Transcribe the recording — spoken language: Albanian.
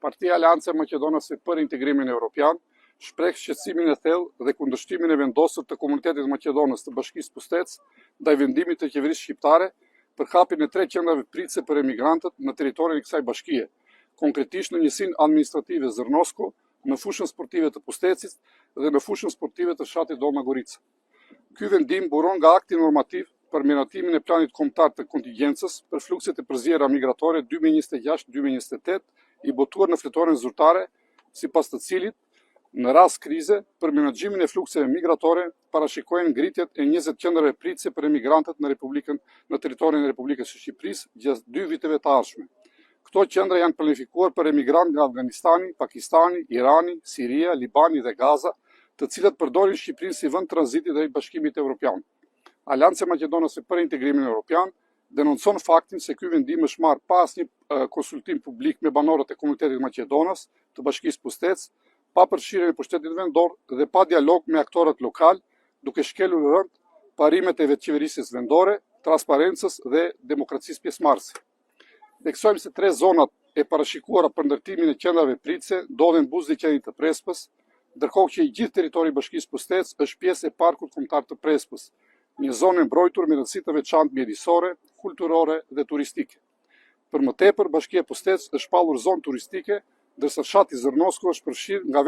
Partia Aleanca e Maqedonisë për Integrimin Evropian shpreh shqetësimin e thellë dhe kundërshtimin e vendosur të komunitetit maqedonës të Bashkisë Pustetës ndaj vendimit të qeverisë shqiptare për hapjen e 3 qendrave pritëse për emigrantët në territorin e kësaj bashkie, konkretisht në njësinë administrative Zrnosko, në fushën sportive të Pustetësit dhe në fushën sportive të fshatit Dolna Gorica. Ky vendim buron nga akti normativ për miratimin e planit kombëtar të kontingjencës për flukset e përzierë migratore 2026-2028 i botuar në fletoren zyrtare, sipas të cilit, në rast krize, për menaxhimin e flukseve migratore parashikohen ngritjet e 20 qendrave pritëse për emigrantët në territorin e Republikës së Shqipërisë gjatë 2 viteve të ardhshme. Këto qendra janë planifikuar për emigrantë nga Afganistani, Pakistani, Irani, Siria, Libani dhe Gaza, të cilët përdorin Shqipërinë si vend tranziti drejt Bashkimit Evropian. Aleanca e Maqedonisë për Integrimin Evropian denoncon faktin se ky vendim është marrë pa asnjë konsultim publik me banorët e komunitetit maqedonës të Bashkisë Pustetës, pa përfshirjen e pushtetit vendor dhe pa dialog me aktorët lokal, duke shkelur rënd parimet e vetëqeverisjes vendore, transparencës dhe demokracisë pjesëmarrëse. Theksojmë se 3 zonat e parashikuara për ndërtimin e qendrave pritëse ndodhen Buzë dhe qendri të Prespës, ndërkohë që i gjithë territori i Bashkisë Pustetës është pjesë e parkut kombëtar të Prespës, një zonë e mbrojtur me rëndësi të veçantë mjedisore, kulturore dhe turistike. Për më tepër, Bashkia e Pustetës është shpallur zonë turistike, ndërsa fshati Zrnosko është përfshirë nga